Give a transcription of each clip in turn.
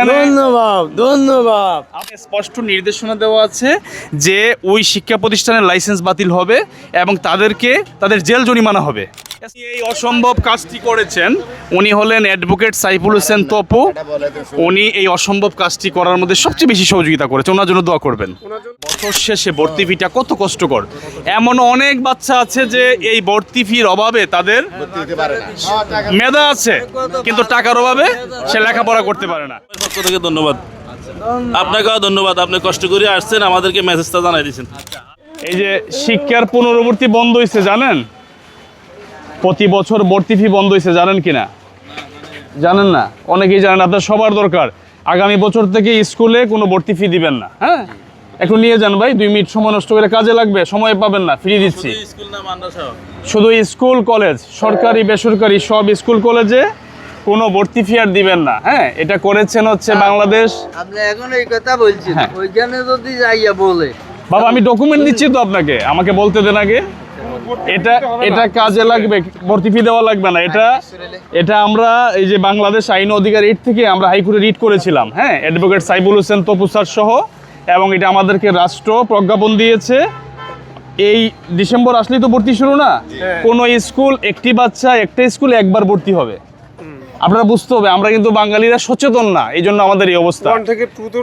ধন্যবাদ ধন্যবাদ। স্পষ্ট নির্দেশনা দেওয়া আছে যে ওই শিক্ষা প্রতিষ্ঠানের লাইসেন্স বাতিল হবে এবং তাদের জেল জরিমানা হবে। এই অসম্ভব কাজটি করেছেন উনি হলেন অ্যাডভোকেট সাইফুল হোসেন তপু। উনি এই অসম্ভব কাজটি করার মধ্যে সবচেয়ে বেশি সহযোগিতা করেছে, ওনার জন্য দোয়া করবেন। বছর শেষে ভর্তি ফিটা কত কষ্টকর। এমন অনেক বাচ্চা আছে যে এই ভর্তি ফির অভাবে তাদের মেধা আছে কিন্তু টাকার অভাবে সে লেখাপড়া করতে পারে না। পক্ষ থেকে ধন্যবাদ, আপনাকেও ধন্যবাদ। আপনি কষ্ট করে আসছেন, আমাদেরকে মেসেজটা জানাই দিয়েছেন। এই যে শিক্ষার পুনরাবৃত্তি বন্ধ হয়েছে জানেন, প্রতি বছর ভর্তি ফি বন্ধ হয়েছে জানেন কিনা? জানেন না, অনেকেই জানেন। আপনার সবার দরকার আগামী বছর থেকে স্কুলে কোনো ভর্তি ফি দিবেন না। হ্যাঁ, একটু নিয়ে যান ভাই, 2 মিনিট সময় নষ্ট করে কাজে লাগবে, সময় পাবেন না, ফ্রি দিচ্ছি। শুধু স্কুল কলেজ, সরকারি বেসরকারি সব স্কুল কলেজে কোনো ভর্তি ফি আর দিবেন না। হ্যাঁ, এটা করেছেন হচ্ছে বাংলাদেশ। আপনি এখন এই কথা বলছেন, হ্যাঁ। ওইখানে যদি যাইয়া বলে বাবা আমি ডকুমেন্ট দিচ্ছি তো আপনাকে, আমাকে বলতে দেন আগে। এটা কাজে লাগবে, ভর্তি ফি দেওয়া লাগবে না। এটা আমরা এই যে বাংলাদেশ আইন অধিকার রিট থেকে আমরা হাইকোর্টে রিট করেছিলাম। হ্যাঁ, অ্যাডভোকেট সাইফুল হোসেন তপু স্যার সহ, এবং এটা আমাদেরকে রাষ্ট্র প্রজ্ঞাপন দিয়েছে। এই ডিসেম্বর আসলেই তো ভর্তি শুরু না, কোনো স্কুল একটি বাচ্চা একটা স্কুল একবার ভর্তি হবে। আপনারা বুঝতে হবে আমরা কিন্তু বাঙালিরা সচেতন না, এই জন্য আমাদের এই অবস্থা।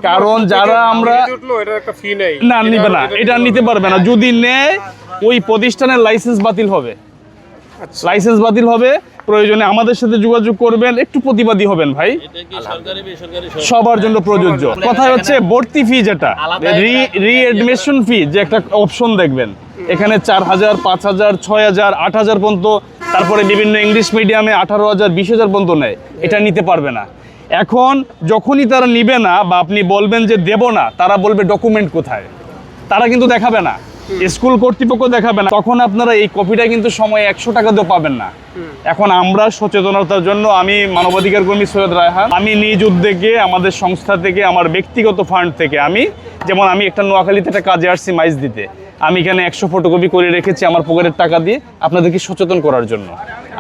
কারণ যারা আমরা না নিবে না, এটা নিতে পারবে না। যদি নেয় ওই প্রতিষ্ঠানের লাইসেন্স বাতিল হবে, লাইসেন্স বাতিল হবে। প্রয়োজনে আমাদের সাথে যোগাযোগ করবেন, একটু প্রতিবাদী হবেন ভাই, সবার জন্য প্রযোজ্য। কথা হচ্ছে ভর্তি ফি যেটা রিএডমিশন ফি, যে একটা অপশন দেখবেন এখানে 4,000, 5,000, 6,000, 8,000 পর্যন্ত, তারপরে বিভিন্ন ইংলিশ মিডিয়ামে 18,000, 20,000 পর্যন্ত নেয়। এটা নিতে পারবে না। এখন যখনই তারা নিবে না বা আপনি বলবেন যে দেব না, তারা বলবে ডকুমেন্ট কোথায়, তারা কিন্তু দেখাবে না, স্কুল কর্তৃপক্ষ দেখাবে না। তখন আপনারা এই কপিটা কিন্তু সময় 100 টাকা দিয়েও পাবেন না। এখন আমরা সচেতনতার জন্য, আমি মানবাধিকার কর্মী সৈয়দ রায়হান, আমি নিজ উদ্যোগে আমাদের সংস্থা থেকে, আমার ব্যক্তিগত ফান্ড থেকে, আমি একটা নোয়াখালীতে একটা কাজে আসছি মাইজ দিতে, আমি এখানে 100 ফটোকপি করে রেখেছি আমার পকেটের টাকা দিয়ে আপনাদেরকে সচেতন করার জন্য।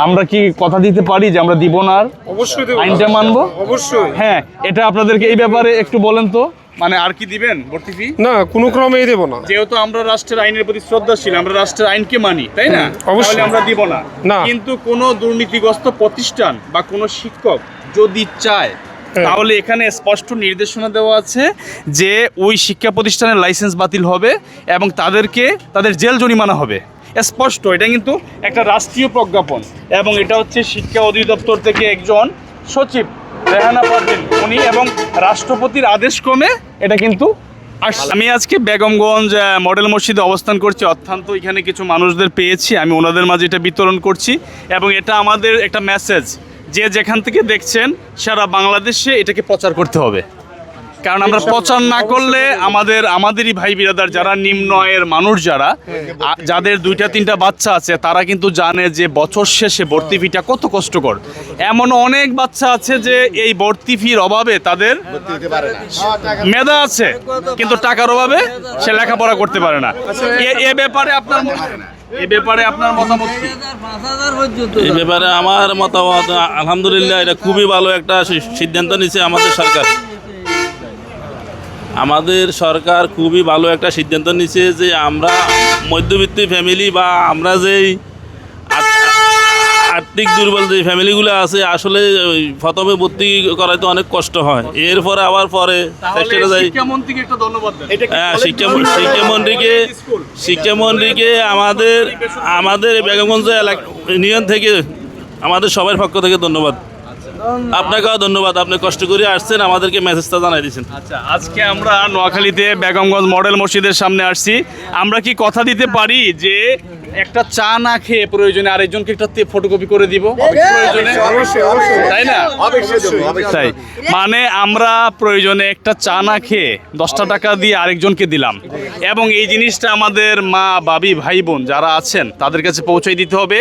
আমরা কি কথা দিতে পারি যে আমরা দিব না, আর অবশ্যই আইনটা মানবো? অবশ্যই। হ্যাঁ, এটা আপনাদেরকে এই ব্যাপারে একটু বলেন তো, মানে আর কি দিবেন ভর্তি ফি? না, কোনো ক্রমেই দেব না। যেহেতু আমরা রাষ্ট্রের আইনের প্রতি শ্রদ্ধাশীল, আমরা রাষ্ট্রের আইনকে মানি, তাই না? অবশ্যই। তাহলে আমরা দিব না। না। কিন্তু কোনো দুর্নীতিগ্রস্ত প্রতিষ্ঠান বা কোনো শিক্ষক যদি চায়, তাহলে এখানে স্পষ্ট নির্দেশনা দেওয়া আছে যে ওই শিক্ষা প্রতিষ্ঠানের লাইসেন্স বাতিল হবে এবং তাদের জেল জরিমানা হবে। স্পষ্ট, এটা কিন্তু একটা রাষ্ট্রীয় প্রজ্ঞাপন, এবং এটা হচ্ছে শিক্ষা অধিদপ্তর থেকে একজন সচিব রেহানা পারভিন উনি, এবং রাষ্ট্রপতির আদেশক্রমে এটা কিন্তু আসছে। আমি আজকে বেগমগঞ্জ মডেল মসজিদে অবস্থান করছি। অত্যন্ত এখানে কিছু মানুষদের পেয়েছি, আমি ওনাদের মাঝে এটা বিতরণ করছি, এবং এটা আমাদের একটা মেসেজ যে যেখান থেকে দেখছেন সারা বাংলাদেশে এটাকে প্রচার করতে হবে। কারণ আমরা প্রচার না করলে আমাদেরই ভাই বিরাদার যারা নিম্ন আয়ের মানুষ, যাদের 2-3টা বাচ্চা আছে, তারা কিন্তু জানে যে বছর শেষে ভর্তি ফিটা কত কষ্টকর। এমন অনেক বাচ্চা আছে যে এই ভর্তি ফির অভাবে তাদের মেধা আছে কিন্তু টাকার অভাবে সে লেখাপড়া করতে পারে না। এ ব্যাপারে আপনার মতামত কি? এই ব্যাপারে আমার মতামত, আলহামদুলিল্লাহ, এটা খুবই ভালো একটা সিদ্ধান্ত নিয়েছে আমাদের সরকার খুবই ভালো একটা সিদ্ধান্ত নিচ্ছে যে আমরা মধ্যবিত্ত ফ্যামিলি বা আমরা যেই আর্থিক দুর্বল যে ফ্যামিলিগুলো আছে, আসলে প্রথমে ভর্তি করাইতে অনেক কষ্ট হয়, এরপরে আবার পরে চেষ্টা যাই। হ্যাঁ, শিক্ষামন্ত্রীকে আমাদের বেগমগঞ্জ ইউনিয়ন থেকে আমাদের সবার পক্ষ থেকে ধন্যবাদ। আপনাকেও ধন্যবাদ, আপনি কষ্ট করে আসছেন, আমাদেরকে মেসেজটা জানাই দিয়েছেন। আচ্ছা, আজকে আমরা নোয়াখালীতে বেগমগঞ্জ মডেল মসজিদের সামনে আসছি। আমরা কি কথা দিতে পারি যে একটা চা না খেয়ে প্রয়োজনে আরেকজনকে একটা ফটোকপি করে দিব? প্রয়োজনে, তাই না? তাই মানে আমরা প্রয়োজনে একটা চা না খেয়ে 10টা টাকা দিয়ে আরেকজনকে দিলাম, এবং এই জিনিসটা আমাদের মা, বাবি, ভাই বোন যারা আছেন তাদের কাছে পৌঁছে দিতে হবে।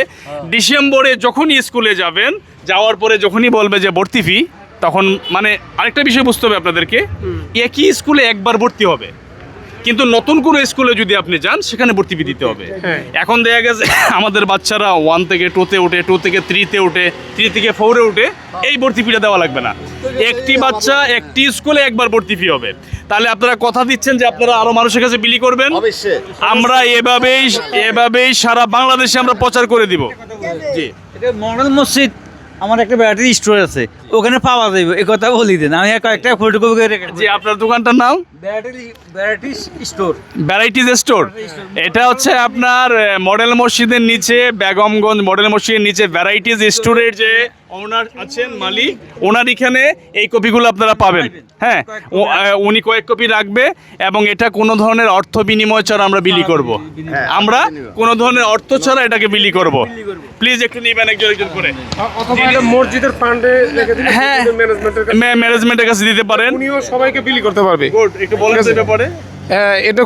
ডিসেম্বরে যখনই স্কুলে যাবেন, যাওয়ার পরে যখনই বলবে যে ভর্তি ফি, তখন মানে আরেকটা বিষয় বুঝতে হবে আপনাদেরকে, একই স্কুলে একবার ভর্তি হবে। কিন্তু নতুন কোনো স্কুলে যদি আপনি যান সেখানে ভর্তি ফি দিতে হবে। এখন দেখা গেছে আমাদের বাচ্চারা 1 থেকে 2-তে ওঠে, 2 থেকে 3-তে ওঠে, 3 থেকে 4-এ ওঠে, এই ভর্তি ফিটা দেওয়া লাগবে না। একটি বাচ্চা একটি স্কুলে একবার ভর্তি ফি হবে। তাহলে আপনারা কথা দিচ্ছেন যে আপনারা আরো মানুষের কাছে বিলি করবেন। আমরা এভাবেই সারা বাংলাদেশে আমরা প্রচার করে দিব। জি, এটা মডেল মসজিদ আমার একটা ব্যাটারি স্টোর আছে, ওখানে পাওয়া যাবে, এই কথা বলি দেন। আমি কয়েকটা ফটোকপি করে রেখে জি, আপনার দোকানটার নাম ব্যাটারি স্টোর। Varieties store. এটা হচ্ছে আপনার মডেল মসজিদের নিচে, বেগমগঞ্জ মডেল মসজিদের নিচে ভ্যারাইটিজ স্টোরের যে ওনার আছেন মালিক, ওনার এখানে এই কপিগুলো আপনারা পাবেন। হ্যাঁ, উনি কয়েক কপি রাখবে এবং এটা কোনো ধরনের অর্থ বিনিময় ছাড়া আমরা বিলি করব। আমরা কোনো ধরনের অর্থ ছাড়া এটাকে বিলি করব। প্লিজ একটু নিবেন একজন একজন করে। অথবা এটা মসজিদের ফান্ডে রেখে দিলে হ্যাঁ, ম্যানেজমেন্টের কাছে ম্যানেজমেন্টের কাছে দিতে পারেন। উনিও সবাইকে বিলি করতে পারবে। গুড, একটু বলেন তো এটা পরে। এটা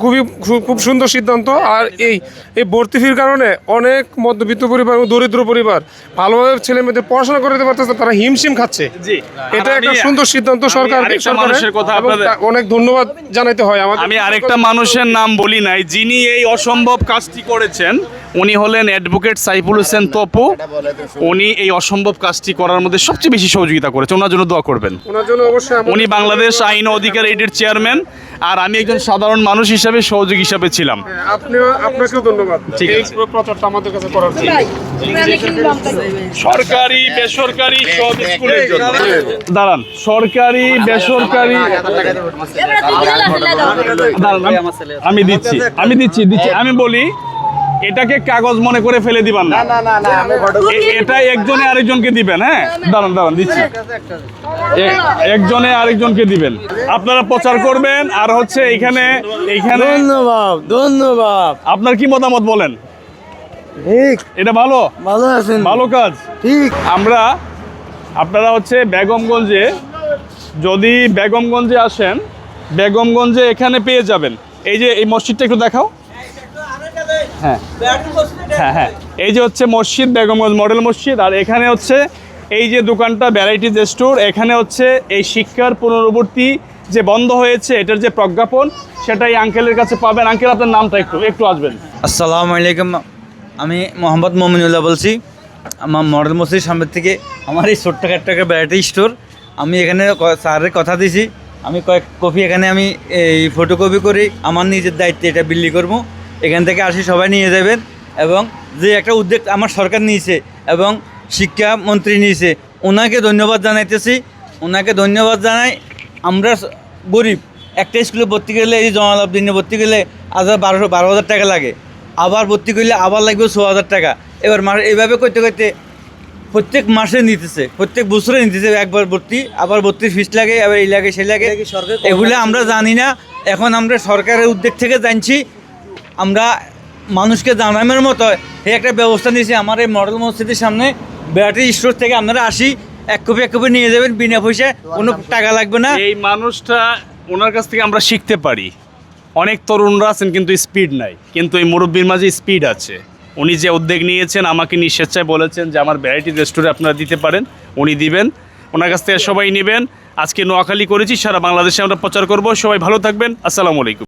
খুব সুন্দর সিদ্ধান্ত। আর এই ভর্তি ফির কারণে অনেক মধ্যবিত্ত পরিবার এবং দরিদ্র পরিবার ভালোভাবে ছেলে মেয়েদের পড়াশোনা করতে পারতেছে, তারা হিমশিম খাচ্ছে। জি, এটা একটা সুন্দর সিদ্ধান্ত সরকার মানুষের কথা আপনাদের অনেক ধন্যবাদ জানাইতে হয় আমাদের। আমি আরেকটা মানুষের নাম বলি নাই, যিনি এই অসম্ভব কাজটি করেছেন, উনি হলেন অ্যাডভোকেট সাইফুল হোসেন তপু। উনি এই অসম্ভব কাজটি করার মধ্যে সবচেয়ে বেশি সহযোগিতা করেছেন। ওনার জন্য দোয়া করবেন। ওনার জন্য অবশ্যই উনি বাংলাদেশ আইন ও অধিকার এইডের চেয়ারম্যান, আর আমি একজন সাধারণ মানুষ হিসাবে সহযোগী হিসাবে ছিলাম। আপনাকেও ধন্যবাদ ঠিক এই আছে। প্রচারটা আমাদের কাছে করার জন্য। সরকারি বেসরকারি সব স্কুলের জন্য দাঁড়ান, সরকারি বেসরকারি দাঁড়ান, আমি দিচ্ছি আমি বলি, এটাকে কাগজ মনে করে ফেলে দিবেন না। এটা একজনে আরেকজনকে দিবেন। হ্যাঁ, দাঁড়ান দিচ্ছি, একজনে আরেকজনকে দিবেন। আপনারা প্রচার করবেন। আর হচ্ছে এইখানে ধন্যবাদ। আপনার কি মতামত বলেন? ঠিক, এটা ভালো আছেন, ভালো কাজ। ঠিক। আপনারা হচ্ছে বেগমগঞ্জে, যদি বেগমগঞ্জে আসেন, বেগমগঞ্জে এখানে পেয়ে যাবেন। এই যে এই মসজিদটা একটু দেখাও। হ্যাঁ, এই যে হচ্ছে মসজিদ, বেগমগঞ্জ মডেল মসজিদ। আর এখানে হচ্ছে এই যে দোকানটা ভ্যারাইটিজ স্টোর। এখানে হচ্ছে এই শিক্ষার পুনরাবৃত্তি যে বন্ধ হয়েছে, এটার যে প্রজ্ঞাপন, সেটাই আঙ্কেলের কাছে পাবেন। আঙ্কেল, আপনার নামটা একটু আসবেন। আসসালামু আলাইকুম, আমি মোহাম্মদ মমিনুল্লাহ বলছি। আমার মডেল মসজিদ সামনে থেকে আমার এই ছোট্ট একটা ব্যাটারি স্টোর। আমি এখানে স্যারের কথা দিয়েছি, আমি কয়েক কপি এখানে আমি এই ফটোকপি করি, আমার নিজের দায়িত্বে এটা বিলি করবো। এখান থেকে আসি সবাই নিয়ে যাবেন। এবং যে একটা উদ্যোগ আমার সরকার নিয়েছে এবং শিক্ষামন্ত্রী নিয়েছে, ওনাকে ধন্যবাদ জানাইতেছি। ওনাকে ধন্যবাদ জানাই। আমরা গরিব, একটা স্কুলে ভর্তি করলে, এই জমাল আবদিনে ভর্তি করলে 12,000 টাকা লাগে, আবার ভর্তি করলে আবার লাগবে 6,000 টাকা। এবার এইভাবে করতে করতে প্রত্যেক মাসে নিতেছে, প্রত্যেক বছরে নিতেছে। একবার ভর্তি, আবার ভর্তির ফিস লাগে, আবার এই লাগে সেই লাগে, এগুলো আমরা জানি না। এখন আমরা সরকারের উদ্যোগ থেকে জানছি, আমরা মানুষকে জানানোর মতো এই একটা ব্যবস্থা নিয়েছি। আমার এই মডেল মসজিদের সামনে ব্যাটারি স্টোর থেকে আপনারা আসি, এক কপি নিয়ে যাবেন, বিনা পয়সায়, কোনো টাকা লাগবে না। এই মানুষটা, ওনার কাছ থেকে আমরা শিখতে পারি। অনেক তরুণরা আছেন কিন্তু স্পিড নাই, কিন্তু এই মুরব্বীর মাঝে স্পিড আছে। উনি যে উদ্যোগ নিয়েছেন, আমাকে স্বেচ্ছায় বলেছেন যে আমার ভ্যারাইটি রেস্টোরেন্টে আপনারা দিতে পারেন, উনি দিবেন। ওনার কাছ থেকে সবাই নেবেন। আজকে নোয়াখালী করেছি, সারা বাংলাদেশে আমরা প্রচার করব। সবাই ভালো থাকবেন। আসসালামু আলাইকুম।